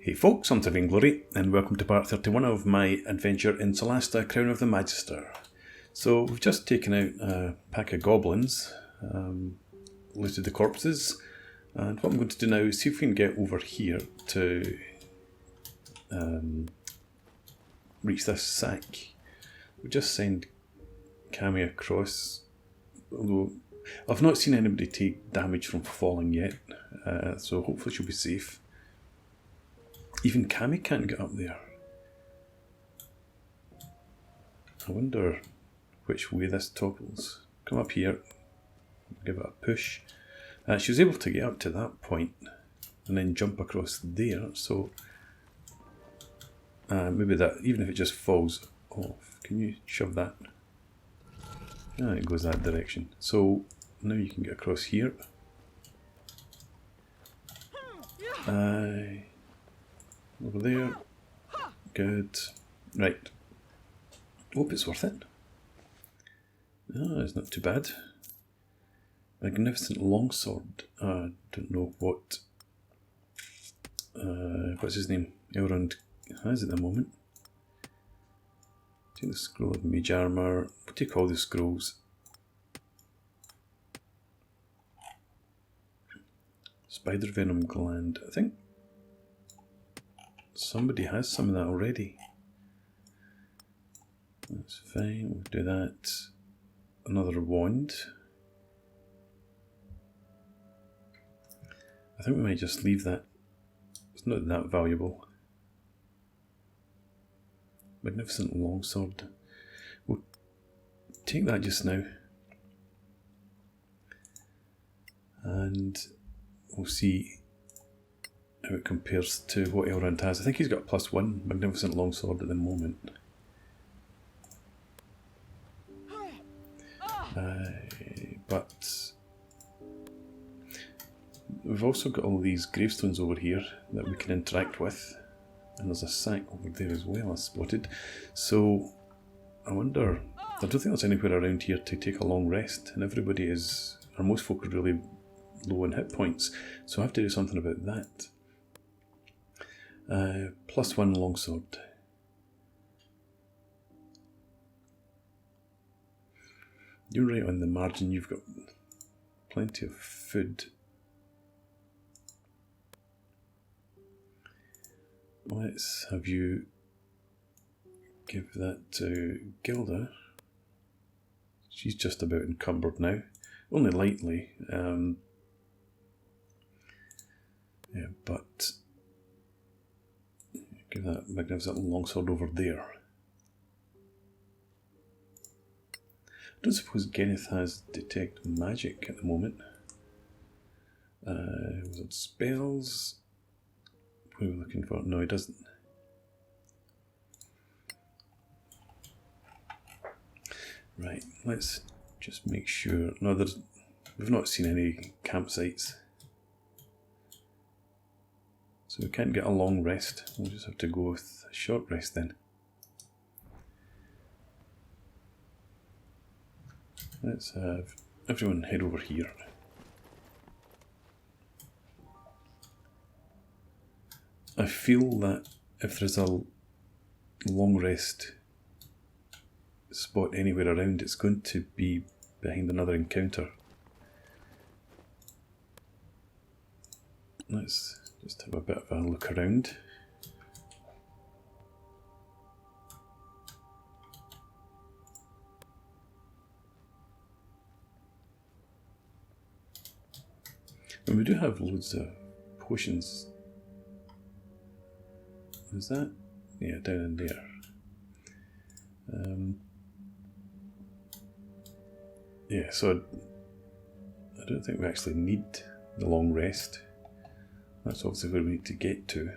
Hey folks, I'm Vainglory, and welcome to part 31 of my adventure in Solasta, Crown of the Magister. So we've just taken out a pack of goblins, looted the corpses, and what I'm going to do now is see if we can get over here to reach this sack. We'll just send Kaby across, although I've not seen anybody take damage from falling yet, so hopefully she'll be safe. Even Kaby can't get up there. I wonder which way this toggles. Come up here, give it a push. She was able to get up to that point and then jump across there, so maybe that, even if it just falls off, can you shove that? It goes that direction. So now you can get across here. Over there. Good. Right. Hope it's worth it. Oh, it's not too bad. Magnificent longsword. Don't know what what's his name? Elrond has at the moment. Take the scroll of mage armour. We'll take all the scrolls. Spider venom gland. I think somebody has some of that already. That's fine, we'll do that. Another wand. I think we might just leave that. It's not that valuable. Magnificent longsword. We'll take that just now. And we'll see how it compares to what Elrond has. I think he's got +1 magnificent longsword at the moment. But we've also got all these gravestones over here that we can interact with, and there's a sack over there as well I spotted. So I wonder, I don't think there's anywhere around here to take a long rest, and everybody is, or most folk are really low on hit points, so I have to do something about that. +1 longsword. You're right on the margin, you've got plenty of food. Let's have you give that to Gilda. She's just about encumbered now, only lightly. Yeah, but give that magnificent longsword over there. I don't suppose Geneth has detect magic at the moment. Was it spells? What are we looking for? No, he doesn't. Right, let's just make sure. No, we've not seen any campsites. So we can't get a long rest. We'll just have to go with a short rest then. Let's have everyone head over here. I feel that if there's a long rest spot anywhere around, it's going to be behind another encounter. Let's just have a bit of a look around. And we do have loads of potions. Is that? Yeah, down in there. Yeah, so I don't think we actually need the long rest. That's obviously where we need to get to.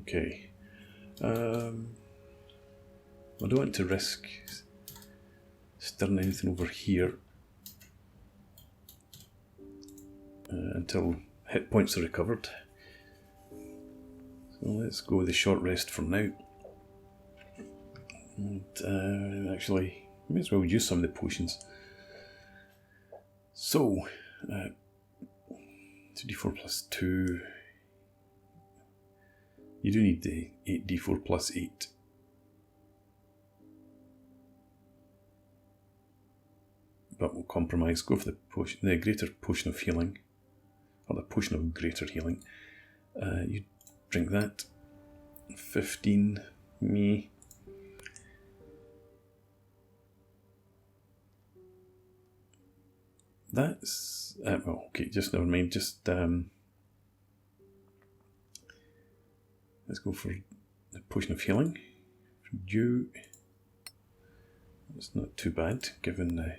Okay. I don't want to risk stirring anything over here until hit points are recovered. So let's go with the short rest for now. And actually, may as well use some of the potions. So, 2d4 plus 2. You do need the 8d4 plus 8. But we'll compromise. Go for the potion, the greater potion of healing, or the potion of greater healing. You drink that. 15. Me. That's well, okay. Just never mind. Just let's go for the potion of healing. For you, it's not too bad given the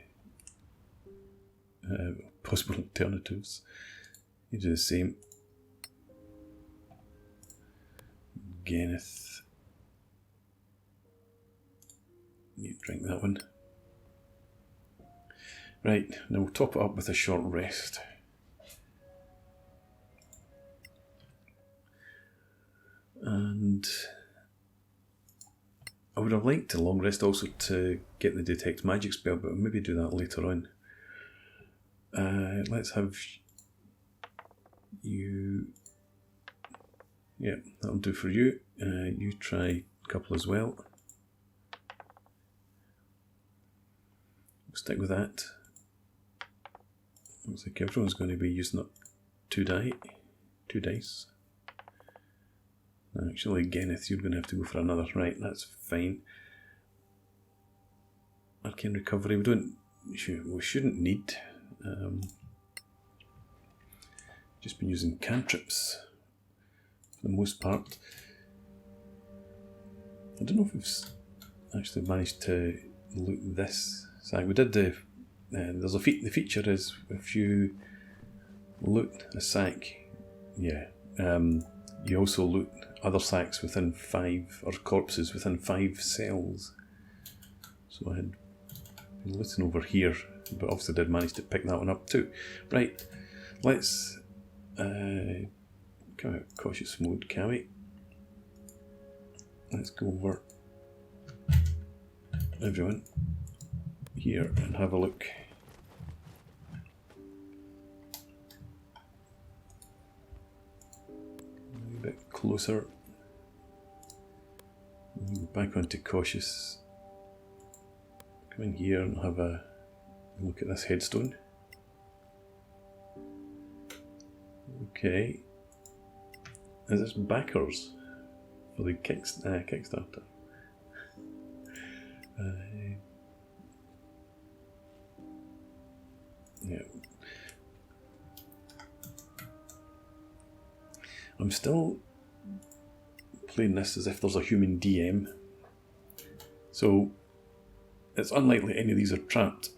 possible alternatives. You do the same. Geneth. You drink that one. Right, now we'll top it up with a short rest. And I would have liked a long rest also to get the detect magic spell, but I'll maybe do that later on. Let's have you. Yeah, that'll do for you. You try a couple as well. We'll stick with that. Looks like everyone's going to be using up 2 dice. Actually, Geneth, you're going to have to go for another. Right, that's fine. Arcane recovery. We shouldn't need. Just been using cantrips for the most part. I don't know if we've actually managed to loot this sack. We did the. There's the feature is if you loot a sack, yeah, you also loot other sacks within 5, or corpses within 5 cells. So I had been looting over here, but obviously did manage to pick that one up too. Right, let's come out cautious mode, Kaby. Let's go over everyone here and have a look. A bit closer. Go back onto cautious. Come in here and have a look at this headstone. Okay. Is this backers for the Kickstarter? Yeah. I'm still playing this as if there's a human DM. So it's unlikely any of these are trapped,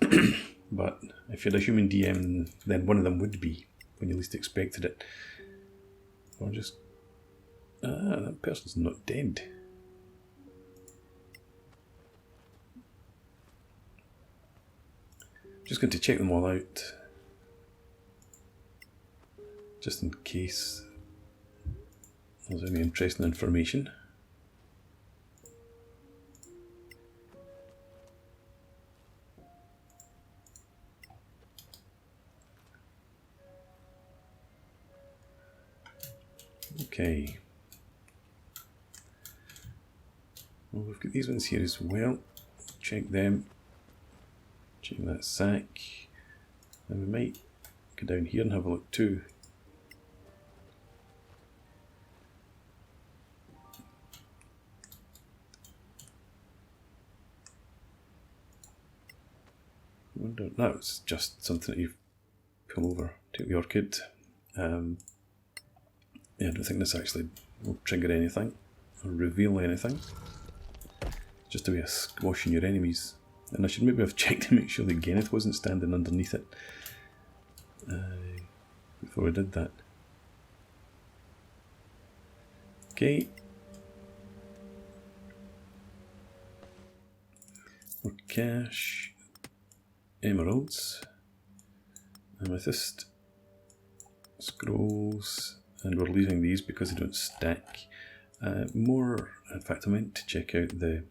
but if you had a human DM, then one of them would be when you least expected it. Or just that person's not dead. Just going to check them all out, just in case there's any interesting information. Okay. Well, we've got these ones here as well. Check them. Check that sack. And we might go down here and have a look too. I wonder, no, it's just something that you pull over. Take the orchid. Yeah, I don't think this actually will trigger anything or reveal anything. Just a way of squashing your enemies. And I should maybe have checked to make sure that Geneth wasn't standing underneath it before I did that. Okay. More cash. Emeralds. Amethyst. Scrolls. And we're leaving these because they don't stack. More, in fact, I meant to check out the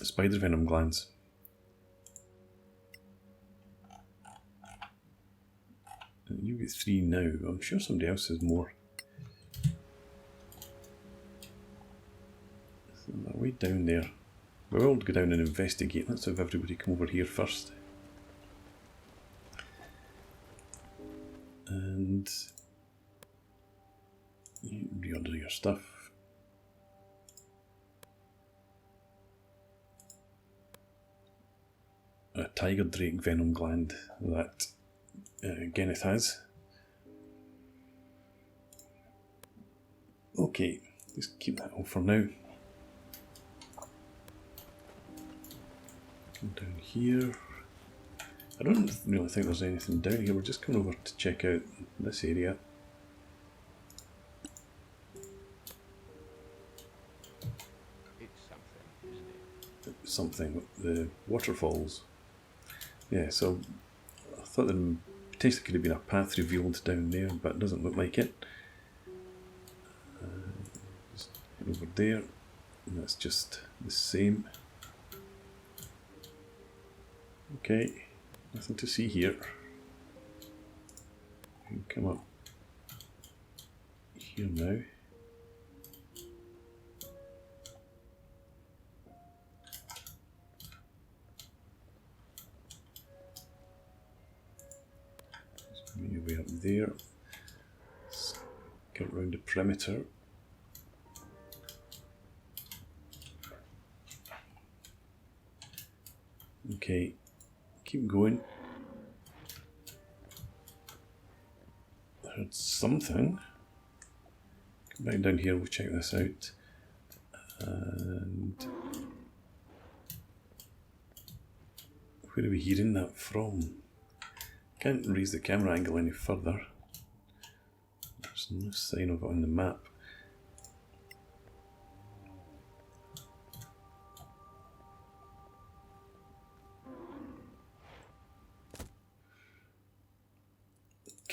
spider venom glands. You get 3 now. I'm sure somebody else has more. So that way down there. We'll go down and investigate. Let's have everybody come over here first. And you reorder your stuff. A tiger drake venom gland that Geneth has. Okay, just keep that all for now. Come down here. I don't really think there's anything down here. We're just coming over to check out this area. It's something, isn't it? Something, the waterfalls. Yeah, so I thought there potentially could have been a path revealed down there, but it doesn't look like it. Just head over there, and that's just the same. Okay, nothing to see here. You can come up here now. Just make your way up there. Let's get around the perimeter. Okay. Keep going. I heard something. Come back down here, we'll check this out. And where are we hearing that from? Can't raise the camera angle any further. There's no sign of it on the map.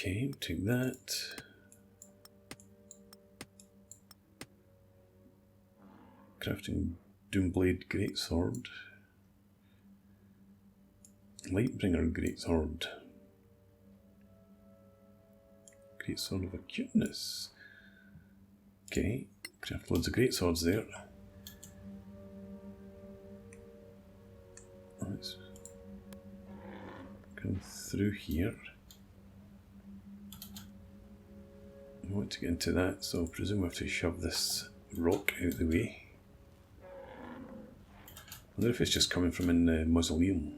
Okay, take that. Crafting Doomblade Greatsword. Lightbringer Greatsword. Greatsword of Acuteness. Okay, craft loads of greatswords there. Let's come through here. I want to get into that, so I presume we have to shove this rock out of the way. I wonder if it's just coming from in the mausoleum.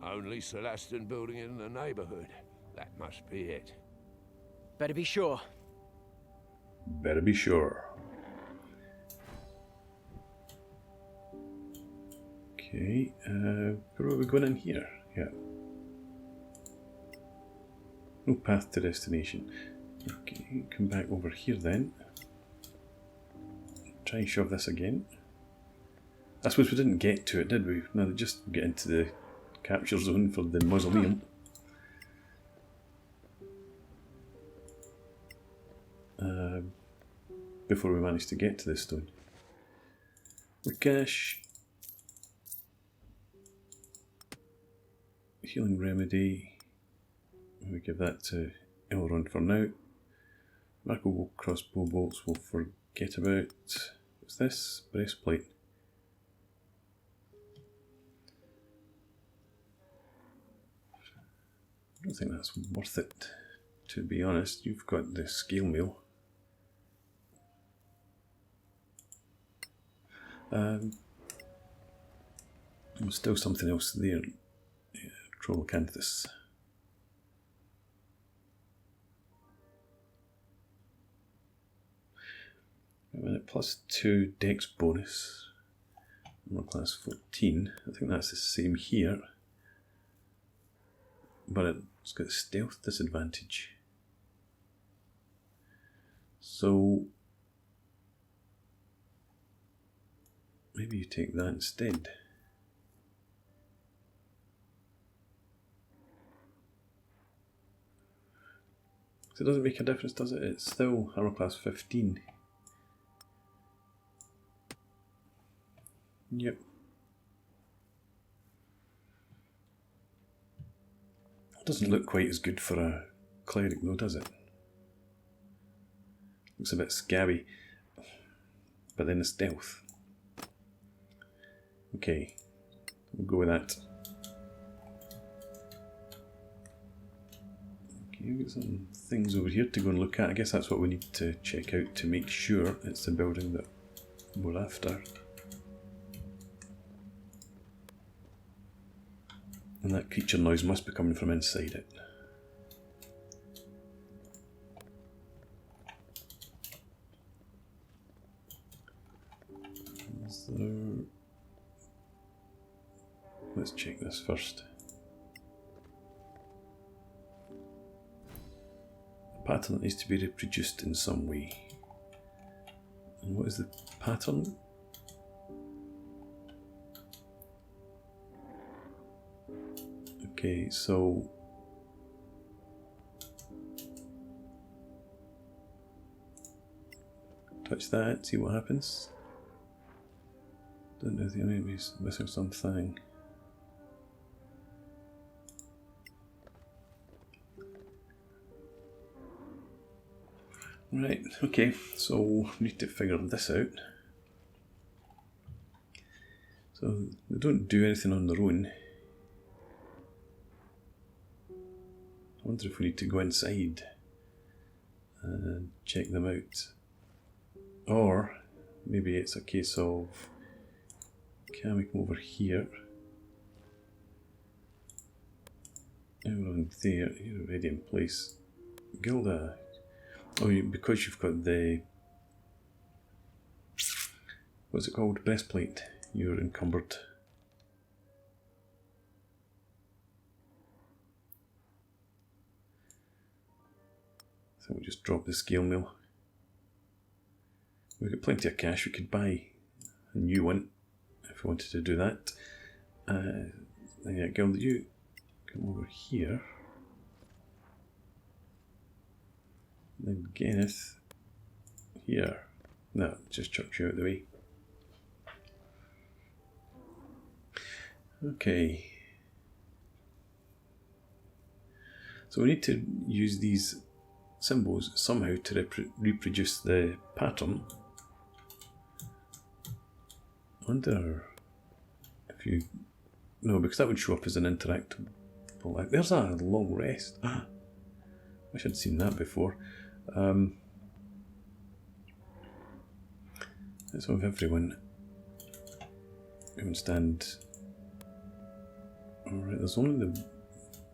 Only Solastan building in the neighborhood. That must be it. Better be sure. Better be sure. Okay, where are we going in here? Yeah. No path to destination. Okay, come back over here then. Try and shove this again. I suppose we didn't get to it, did we? No, they just get into the capture zone for the mausoleum. Before we managed to get to this stone. Cash. Healing remedy. We give that to Elrond for now. Marco crossbow bolts we'll forget about. What's this? Breastplate. I don't think that's worth it, to be honest. You've got the scale mail. There's still something else there. Yeah, Trollcanthus. A minute +2 dex bonus. Armor class 14. I think that's the same here. But it's got stealth disadvantage. So maybe you take that instead. So it doesn't make a difference, does it? It's still armor class 15. Yep. It doesn't look quite as good for a cleric though, does it? Looks a bit scabby. But then it's stealth. Okay, we'll go with that. Okay, we've got some things over here to go and look at. I guess that's what we need to check out to make sure it's the building that we're after. And that creature noise must be coming from inside it. Is there... Let's check this first. A pattern that needs to be reproduced in some way. And what is the pattern? Okay, so touch that, see what happens. Don't know if the enemy's missing something. Right, okay, so we need to figure this out. So they don't do anything on their own. I wonder if we need to go inside and check them out. Or maybe it's a case of, can we come over here? Around there, you're already in place. Gilda. Oh, because you've got the, what's it called, breastplate, you're encumbered. So we'll just drop the scale mill. We've got plenty of cash, we could buy a new one if we wanted to do that. Yeah, Gilda, you come over here. Then Kenneth here. No, just chuck you out of the way. Okay. So we need to use these symbols somehow to reproduce the pattern. I wonder if you... No, because that would show up as an interactable... Like, there's a long rest. I wish I'd seen that before. Let's have everyone stand. Alright, there's only the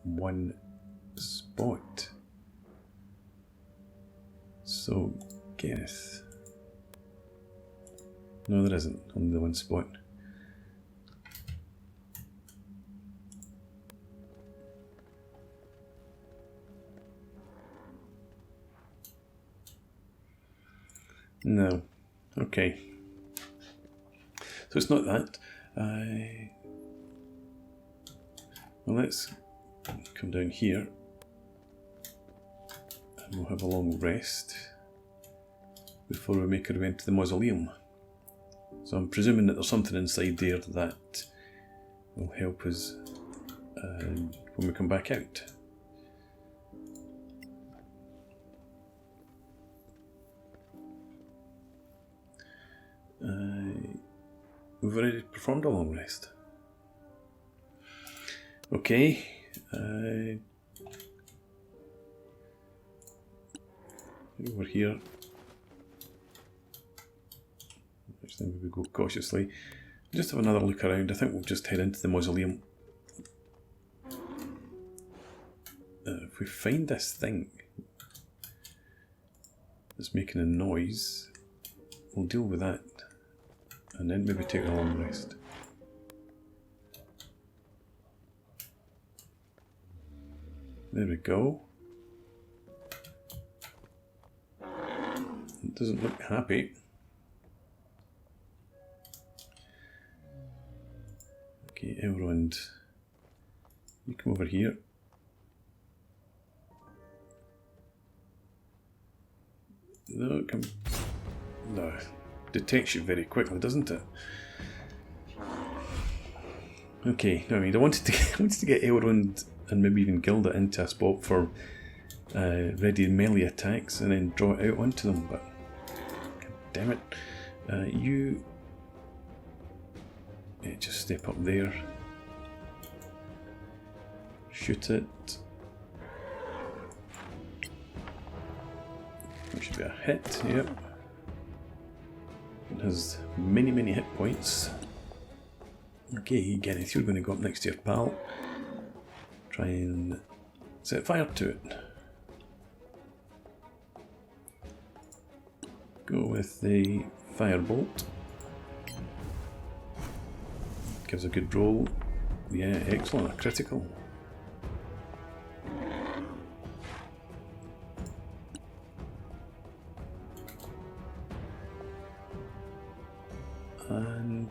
one spot. So, Gareth. No, there isn't. Only the one spot. No. Okay. So it's not that. Well, let's come down here and we'll have a long rest before we make our way into the mausoleum. So I'm presuming that there's something inside there that will help us when we come back out. We've already performed a long rest. Okay. Over here. Next time we go cautiously. Just have another look around. I think we'll just head into the mausoleum. If we find this thing that's making a noise, we'll deal with that. And then maybe take a long rest. There we go. It doesn't look happy. Okay, everyone, you come over here. No, come. No. Detects you very quickly, doesn't it? Okay, I mean, I wanted to get Elrond and maybe even Gilda into a spot for ready melee attacks and then draw it out onto them, but God damn it. You just step up there, shoot it. That should be a hit, yep. It has many hit points. Okay, Gareth, you're going to go up next to your pal. Try and set fire to it. Go with the firebolt. Gives a good roll. Yeah, excellent, a critical. And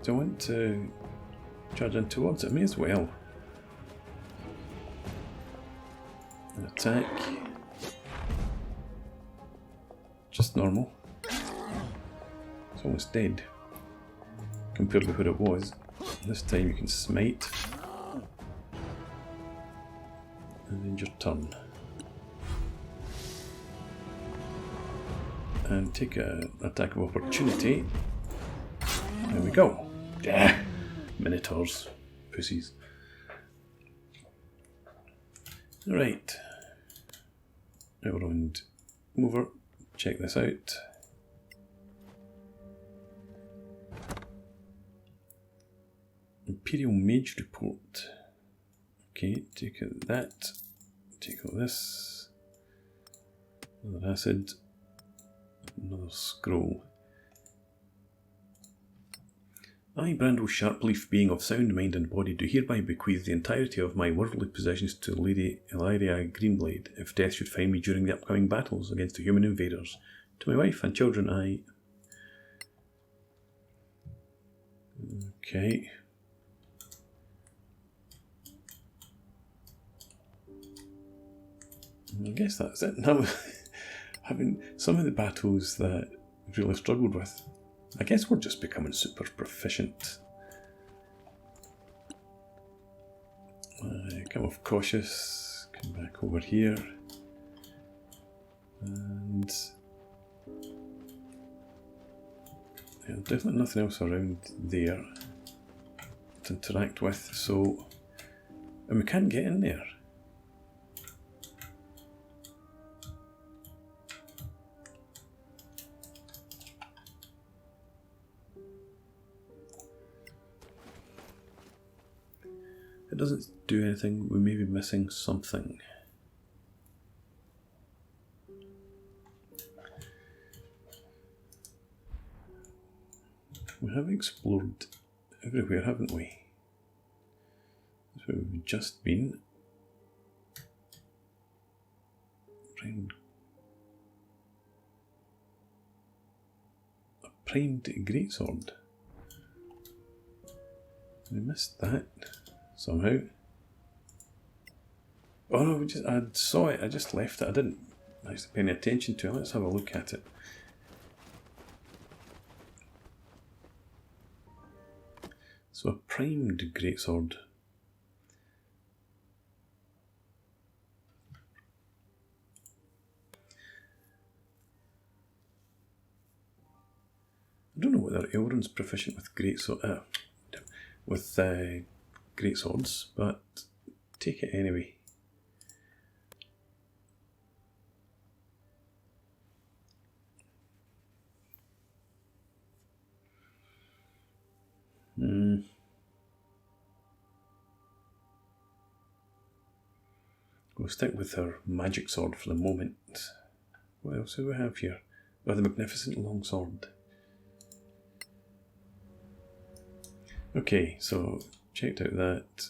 do I want to charge in towards it? I may as well. An attack. Just normal. It's almost dead compared with what it was. This time you can smite. And end your turn. And take an attack of opportunity. There we go. Yeah. Minotaurs. Pussies. Right. Elrond, over. Check this out. Imperial Mage Report. Okay, take out that. Take out this. Another acid. Another scroll. I, Brandel Sharpleaf, being of sound mind and body, do hereby bequeath the entirety of my worldly possessions to Lady Illyria Greenblade, if death should find me during the upcoming battles against the human invaders. To my wife and children, I... Okay. I guess that's it. Now, having some of the battles that I've really struggled with, I guess we're just becoming super proficient. Come off cautious, come back over here, and yeah, definitely nothing else around there to interact with, so, and we can't get in there. It doesn't do anything, we may be missing something. We have explored everywhere, haven't we? That's where we've just been. A primed greatsword. We missed that somehow. Oh no, I saw it, I just left it, I didn't actually pay any attention to it. Let's have a look at it. So a primed greatsword. I don't know whether Elrond's proficient with greatswords, but take it anyway. We'll stick with our magic sword for the moment. What else do we have here? Oh, the magnificent longsword. Okay, so checked out that.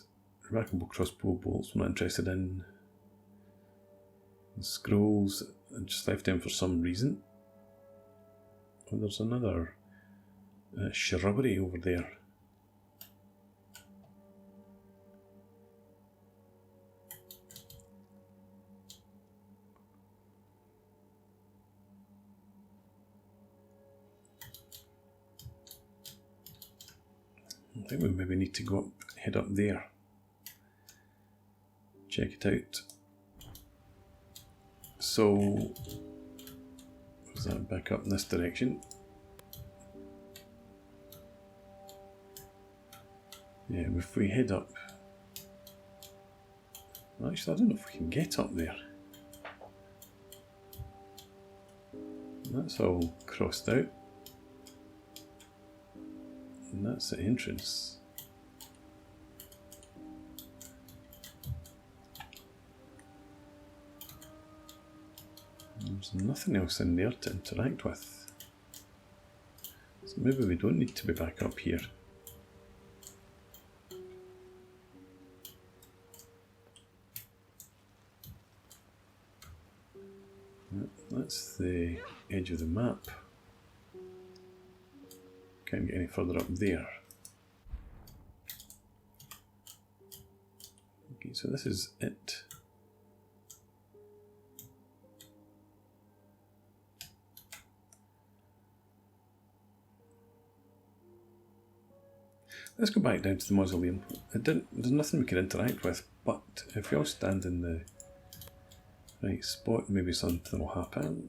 Remarkable crossbow bolts we're not interested in. The scrolls I just left them for some reason. Oh, there's another shrubbery over there. I think we maybe need to go up, head up there. Check it out. So, is that back up in this direction? Yeah, if we head up. Actually, I don't know if we can get up there. That's all crossed out. And that's the entrance. There's nothing else in there to interact with. So maybe we don't need to be back up here. That's the edge of the map. Can't get any further up there. Okay, so this is it. Let's go back down to the mausoleum. There's nothing we can interact with, but if we all stand in the right spot, maybe something will happen.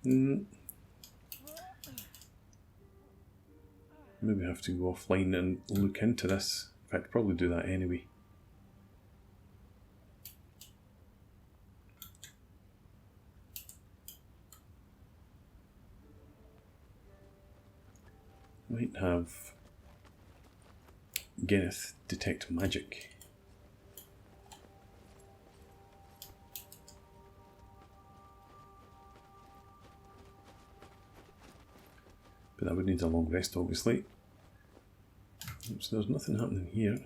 Maybe I have to go offline and look into this. In fact, probably do that anyway. Might have Geneth detect magic. But that would need a long rest, obviously. So there's nothing happening here.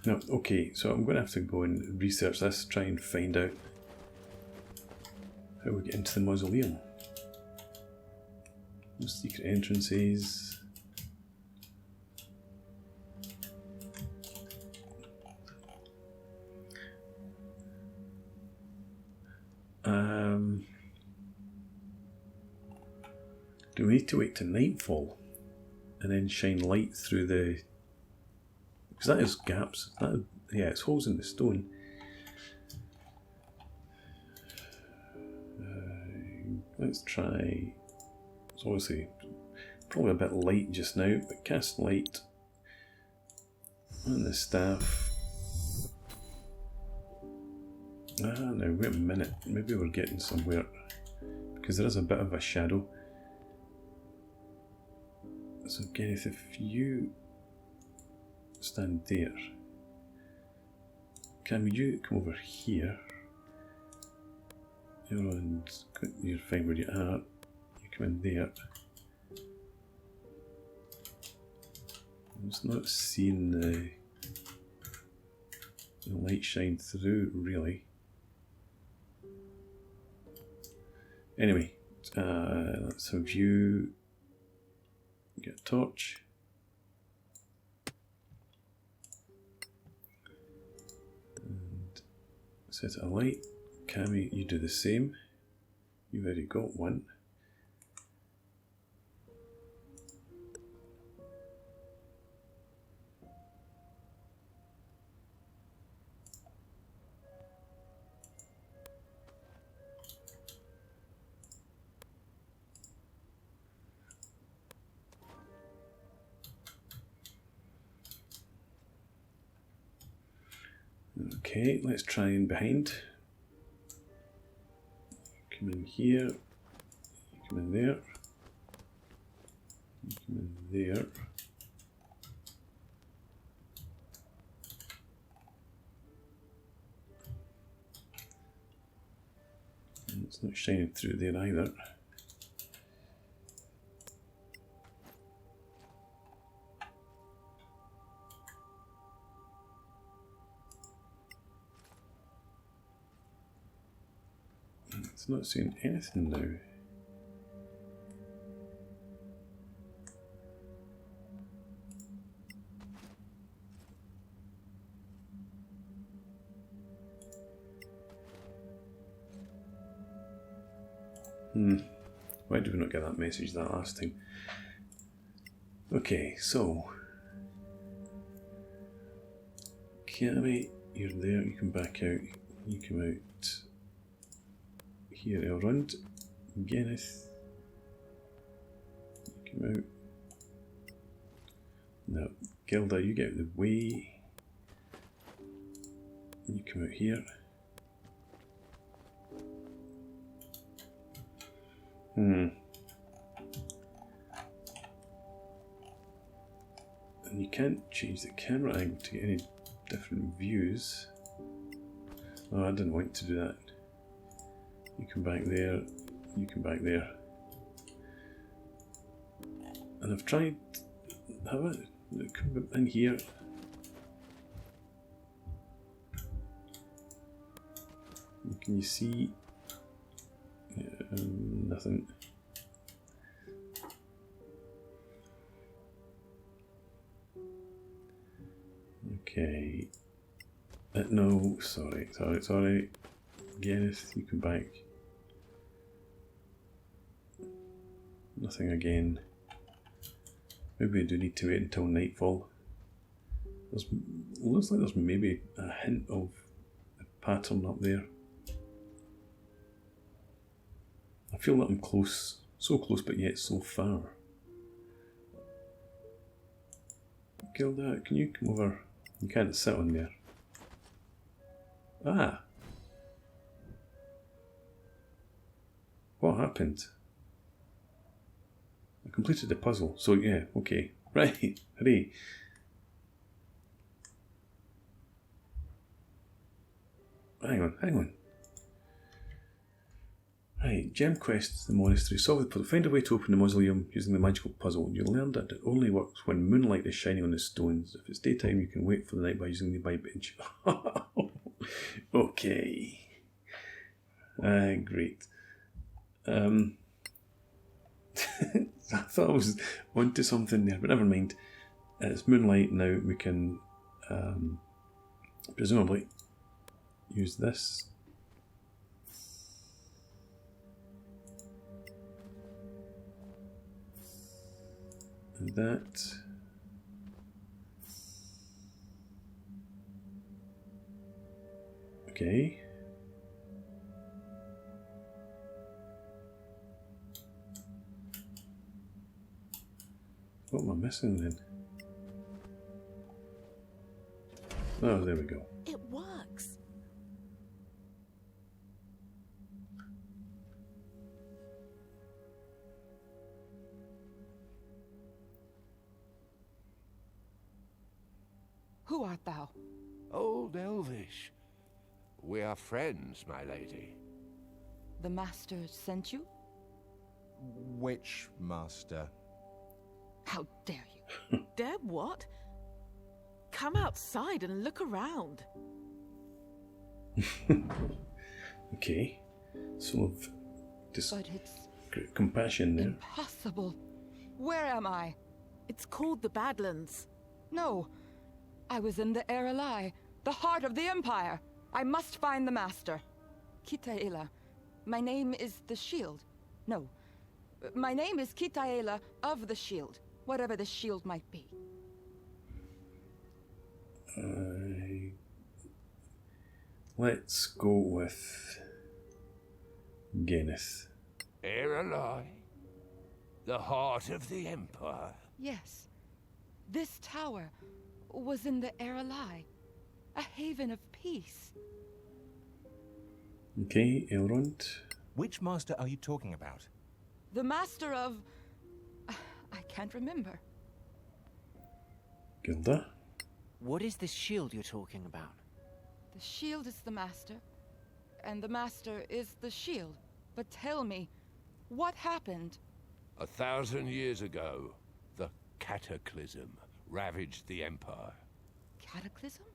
No, okay, so I'm going to have to go and research this, try and find out how we get into the mausoleum. No secret entrances. Do we need to wait to nightfall and then shine light through the... because that is gaps. That, yeah, it's holes in the stone. Let's try... It's obviously probably a bit light just now, but cast light on the staff. Now wait a minute, maybe we're getting somewhere, because there is a bit of a shadow. So Gareth, if you stand there, can you come over here? You're fine where you are. You come in there. I'm just not seeing the light shine through, really. Anyway, let's have you get a torch. And set it alight. Kaby, you do the same. You've already got one. Okay, let's try in behind. Come in here, you come in there, you come in there. And it's not shining through there either. It's not seeing anything now. Why did we not get that message that last time? Okay, so Kaby, you're there, you can back out, you come out here, Elrond, Geneth, you come out. Now, Gilda, you get out of the way, you come out here. And you can't change the camera angle to get any different views. Oh, I didn't want to do that. You come back there, you come back there. And I've tried, have I? Come in here. Can you see? Nothing. Okay. No, sorry. Geneth, you come back. Nothing again. Maybe I do need to wait until nightfall. Looks like there's maybe a hint of a pattern up there. I feel that I'm close, so close but yet so far. Gilda, can you come over? You can't sit on there. Ah! What happened? I completed the puzzle, so yeah, okay. Right, hooray. Hang on. Right, Gem Quest, the monastery. Solve the puzzle. Find a way to open the mausoleum using the magical puzzle. You'll learn that it only works when moonlight is shining on the stones. If it's daytime, you can wait for the night by using the by bench. Okay. Great. I thought I was onto something there, but never mind. It's moonlight now. We can presumably use this. And that. Okay. What am I missing then? Oh, there we go. It works. Who art thou? Old Elvish. We are friends, my lady. The Master sent you? Which master? How dare you? Dare what? Come outside and look around. Okay. Some of this But it's great compassion there. impossible. Where am I? It's called the Badlands. No. I was in the Erelai, the heart of the Empire. I must find the Master. Kitaela. My name is the Shield. No. My name is Kitaela of the Shield. Whatever the shield might be. Let's go with Geneth. Erelai, the heart of the Empire. Yes. This tower was in the Erelai, a haven of peace. Okay, Elrond. Which master are you talking about? The master of... I can't remember. Gilda. What is this shield you're talking about? The shield is the master, and the master is the shield. But tell me, what happened? 1,000 years ago, the cataclysm ravaged the Empire. Cataclysm?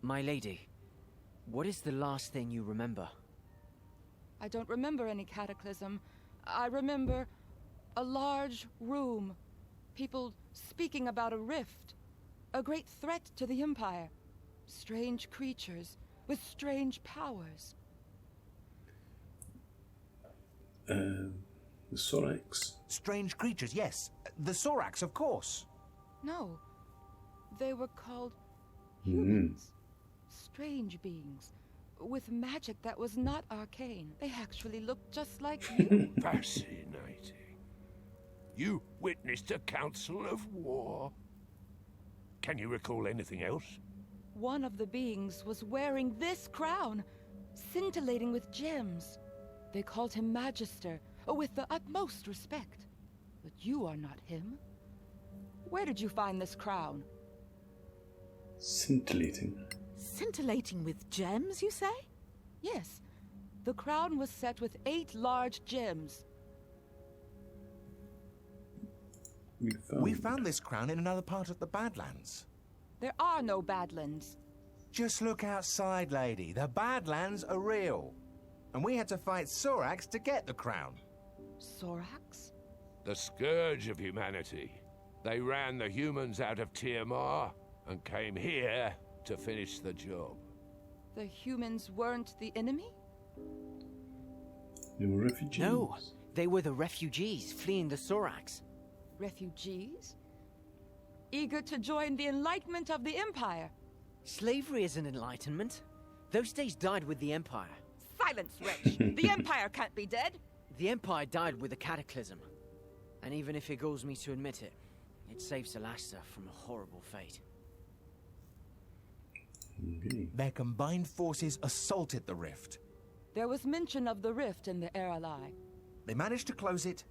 My lady, what is the last thing you remember? I don't remember any cataclysm. I remember a large room. People speaking about a rift. A great threat to the Empire. Strange creatures with strange powers. The Sorax. Strange creatures, yes. The Sorax, of course. No. They were called humans. Strange beings. With magic that was not arcane. They actually looked just like you. Fascinating. You witnessed a council of war. Can you recall anything else? One of the beings was wearing this crown, scintillating with gems. They called him Magister, with the utmost respect. But you are not him. Where did you find this crown? Scintillating. Scintillating with gems, you say? Yes. The crown was set with 8 large gems. We found this crown in another part of the Badlands. There are no Badlands. Just look outside, lady. The Badlands are real. And we had to fight Sorax to get the crown. Sorax? The scourge of humanity. They ran the humans out of Tiamat and came here to finish the job. The humans weren't the enemy? They were refugees. No, they were the refugees fleeing the Sorax. Refugees? Eager to join the enlightenment of the Empire? Slavery is an enlightenment. Those days died with the Empire. Silence, wretch! The Empire can't be dead! The Empire died with the Cataclysm. And even if it galls me to admit it, it saved Solasta from a horrible fate. Okay. Their combined forces assaulted the rift. There was mention of the rift in the Erelai. They managed to close it,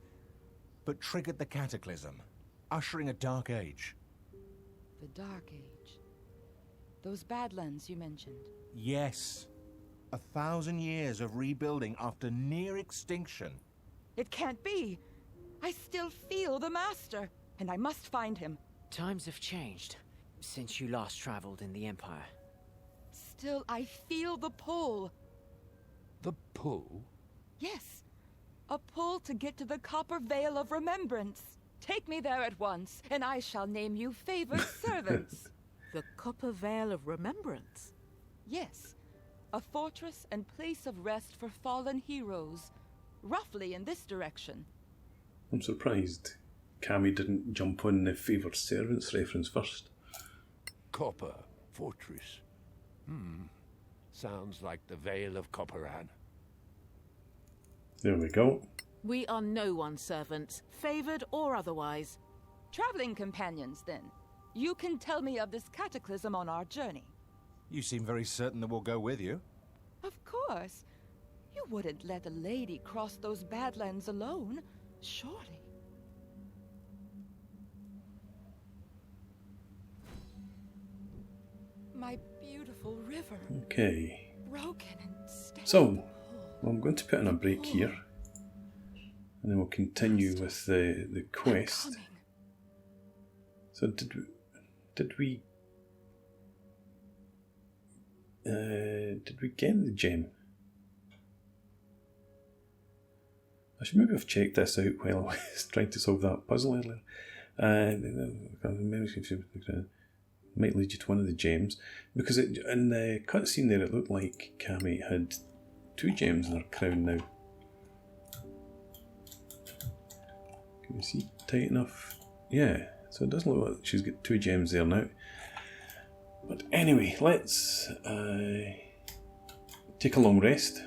but triggered the Cataclysm, ushering a dark age. The Dark Age. Those Badlands you mentioned. Yes. 1,000 years of rebuilding after near extinction. It can't be! I still feel the Master, and I must find him. Times have changed since you last traveled in the Empire. Still, I feel the pull. The pull? Yes. A pull to get to the Copper Veil of Remembrance. Take me there at once, and I shall name you favored servants. The Copper Veil of Remembrance? Yes. A fortress and place of rest for fallen heroes. Roughly in this direction. I'm surprised Kaby didn't jump on the favoured servants reference first. Copper fortress. Sounds like the Vale of Copperan. There we go. We are no one's servants, favored or otherwise. Traveling companions, then. You can tell me of this cataclysm on our journey. You seem very certain that we'll go with you. Of course. You wouldn't let a lady cross those Badlands alone, surely. My beautiful river. Okay. Broken and stained. So, well, I'm going to put in a break here. And then we'll continue with the quest. Coming. So did we get the gem? I should maybe have checked this out while I was trying to solve that puzzle earlier. Might lead you to one of the gems, because in the cutscene there it looked like Kaby had 2 gems in her crown now. Can you see tight enough? Yeah, so it does look like she's got 2 gems there now. But anyway, let's take a long rest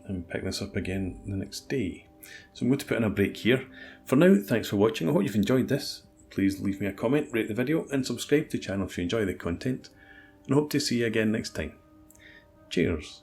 and pick this up again the next day. So I'm going to put in a break here. For now, thanks for watching. I hope you've enjoyed this. Please leave me a comment, rate the video and subscribe to the channel if you enjoy the content. And I hope to see you again next time. Cheers.